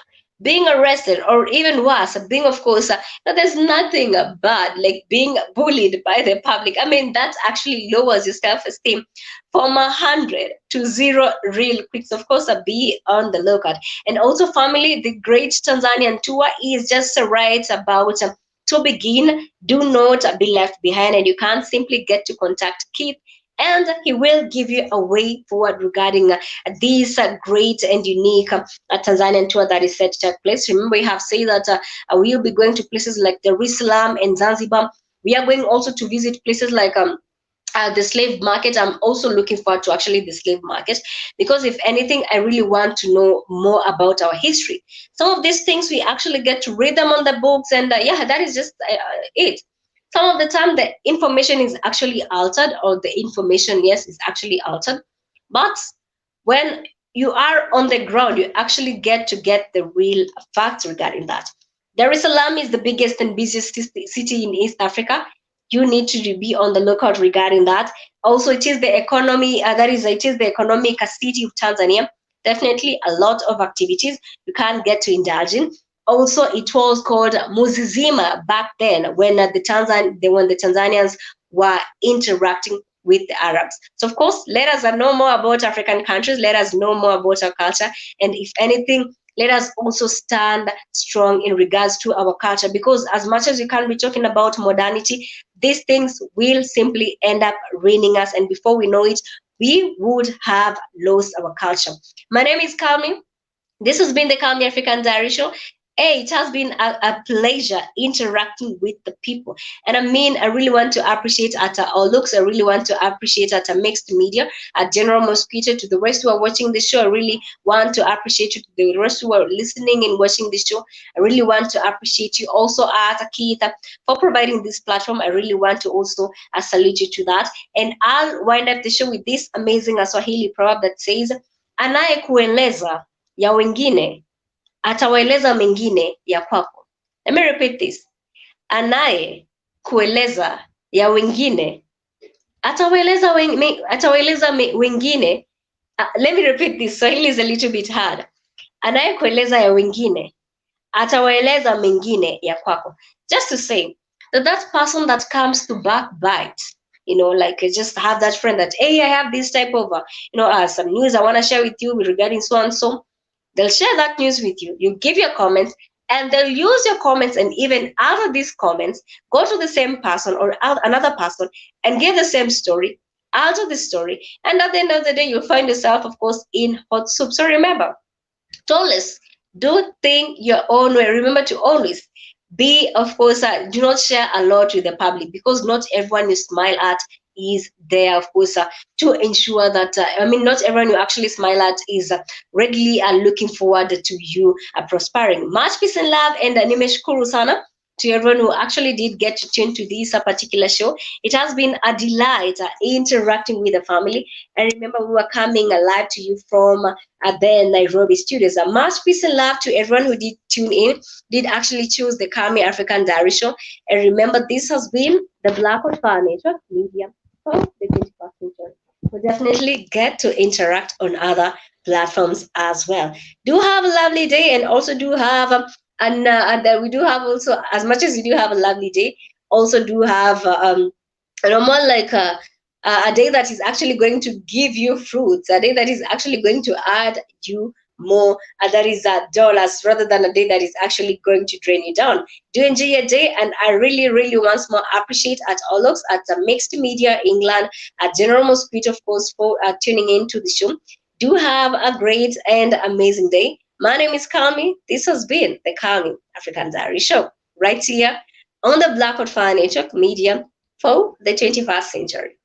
being arrested, or even worse, being, of course, there's nothing bad like being bullied by the public. I mean, that actually lowers your self-esteem from 100 to 0 real quick. So of course, be on the lookout. And also, family, the great Tanzanian tour is just right about to begin. Do not be left behind, and you can simply get to contact Keith, and he will give you a way forward regarding this great and unique Tanzanian tour that is set to take place. Remember, we have said that we'll be going to places like Dar es Salaam and Zanzibar. We are going also to visit places like the slave market. I'm also looking forward to actually the slave market, because if anything, I really want to know more about our history. Some of these things we actually get to read them on the books, and yeah, that is just it. Some of the time the information is actually altered, or the information, yes, is actually altered. But when you are on the ground, you actually get the real facts regarding that. Dar es Salaam is the biggest and busiest city in East Africa. You need to be on the lookout regarding that. Also, it is the economy, it is the economic city of Tanzania. Definitely a lot of activities you can't get to indulge in. Also, it was called Muzizima back then when when the Tanzanians were interacting with the Arabs. So, of course, let us know more about African countries. Let us know more about our culture, and if anything, let us also stand strong in regards to our culture, because as much as you can be talking about modernity, these things will simply end up ruining us, and before we know it, we would have lost our culture. My name is Calmie. This has been the Calmie African Diary Show. Hey, it has been a pleasure interacting with the people. And I mean, I really want to appreciate at our looks. I really want to appreciate at a mixed media, at General Mosquito, to the rest who are watching the show. I really want to appreciate you, to the rest who are listening and watching the show. I really want to appreciate you also at Akita for providing this platform. I really want to also salute you to that. And I'll wind up the show with this amazing Swahili proverb that says, anayekueleza ya wengine atawaeleza mengine ya kwako. Let me repeat this. Anaye kueleza ya wengine atawaeleza wengine. Let me repeat this. Swahili is a little bit hard. Anaye kueleza ya wengine atawaeleza mengine ya kwako. Just to say that person that comes to backbite, like just have that friend that, hey, I have this type of some news I want to share with you regarding so and so. They'll share that news with you. You give your comments, and they'll use your comments, and even out of these comments, go to the same person or another person and give the same story out of the story. And at the end of the day, you'll find yourself, of course, in hot soup. So remember, always do things your own way. Remember to always be, of course, do not share a lot with the public, because not everyone you smile at is there, of course, to ensure that, not everyone you actually smile at is readily looking forward to you prospering. Much peace and love, and nimeshukuru sana to everyone who actually did get to tune to this particular show. It has been a delight interacting with the family. And remember, we are coming live to you from the Nairobi studios. Much peace and love to everyone who did tune in, did actually choose the Calmie African Diary Show. And remember, this has been the Black Fire Network Media of the 21st century. We definitely get to interact on other platforms as well. Do have a lovely day, and also do have and we do have also, as much as you do have a lovely day, also do have more like a day that is actually going to give you fruits, a day that is actually going to add you more, that is dollars, rather than a day that is actually going to drain you down. Do enjoy your day, and I really, really once more appreciate at Olox, at Mixed Media England, at General Mosquito, of course, for tuning in to the show. Do have a great and amazing day. My name is Calmie. This has been the Calmie African Diary Show, right here on the Black Fire Network Media for the 21st century.